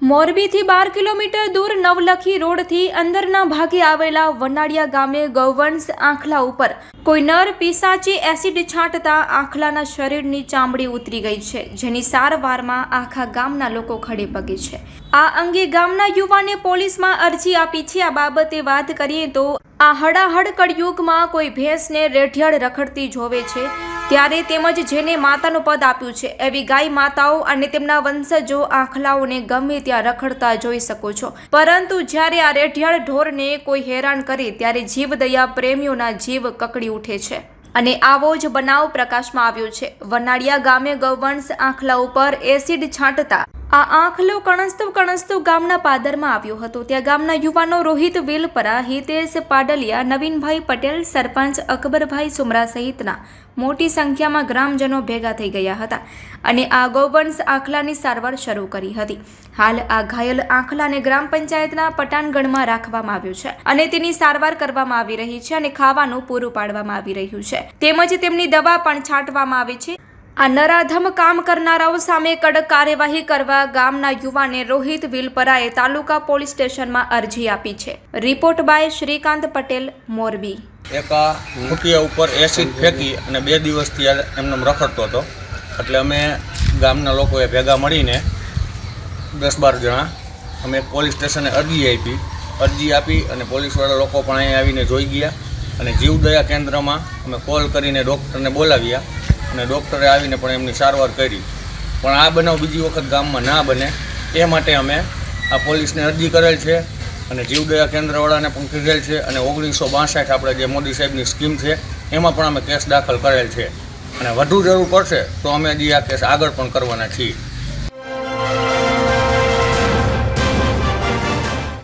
મોરબીથી 12 kilometre દૂર નવલખી રોડથી અંદરના ભાગે આવેલા વનાડિયા ગામે ગૌવંશ આંખલા ઉપર કોઈ નર પિશાચે એસિડ છાંટતા આંખલાના શરીરની ચામડી ઉતરી ગઈ છે, જેની સારવારમાં આખા ગામના લોકો ખડે પગે છે। આ અંગે ગામના યુવાને પોલીસમાં અરજી આપી છે। આ બાબતે વાત કરીએ તો આ હડાહડ કળયુગમાં કોઈ ભેંસને રેઢિયાળ રખડતી જોવે છે ત્યારે તેમજ જેને માતાનું પદ આપ્યું છે એવી ગાય માતાઓ અને તેમના વંશજો આંખલાઓને ગમે ત્યાં રખડતા જોઈ શકો છો, પરંતુ જ્યારે આ રેઢિયાળ ઢોરને કોઈ હેરાન કરે ત્યારે જીવદયા પ્રેમીઓના જીવ કકડી ઉઠે છે અને આવો જ બનાવ પ્રકાશમાં આવ્યો છે। વનાડિયા ગામે ગૌવંશ આંખલા ઉપર એસિડ છાંટતા આ આંખલો કણસતું ગામના પાદરમાં આવ્યો હતો। ત્યાં ગામના યુવાનો રોહિત વેલપરા, હિતેશ પાડલિયા, નવીનભાઈ પટેલ, સરપંચ અકબરભાઈ સુમરા સહિતના મોટી સંખ્યામાં ગ્રામજનો ભેગા થઈ ગયા હતા અને આ ગૌવંશ આંખલાની સારવાર શરૂ કરી હતી। હાલ આ ઘાયલ આંખલાને ગ્રામ પંચાયતના પટાણગઢમાં રાખવામાં આવ્યો છે અને તેની સારવાર કરવામાં આવી રહી છે અને ખાવાનું પૂરું પાડવામાં આવી રહ્યું છે, તેમજ તેમની દવા પણ છાંટવામાં આવી છે। આ નરાધમ કામ કરનારાઓ સામે કડક કાર્યવાહી કરવા ગામના યુવાને રોહિત વિલપરાએ તાલુકા પોલીસ સ્ટેશનમાં અરજી આપી છે। Report by Shrikant Patel, Morbi. એક મુઠિયા ઉપર એસિડ ફેંકી અને 2 દિવસથી એમને રખડતો હતો, એટલે અમે ગામના લોકોએ ભેગા મળીને 10-12 જણા અમે પોલીસ સ્ટેશને અરજી આપી અને પોલીસવાળા લોકો પણ અહીં આવીને જોઈ ગયા અને જીવદયા કેન્દ્રમાં અમે કોલ કરીને ડૉક્ટરને બોલાવ્યા અને ડૉક્ટરે આવીને પણ એમની સારવાર કરી। પણ આ બનાવ બીજી વખત ગામમાં ના બને એ માટે અમે આ પોલીસને અરજી કરેલ છે અને જીવદયા કેન્દ્રવાળાને પણ કીધેલ છે અને 1962 આપણે જે મોદી સાહેબની સ્કીમ છે એમાં પણ અમે કેસ દાખલ કરેલ છે અને વધુ જરૂર પડશે તો અમે હજી આ કેસ આગળ પણ કરવાના છીએ।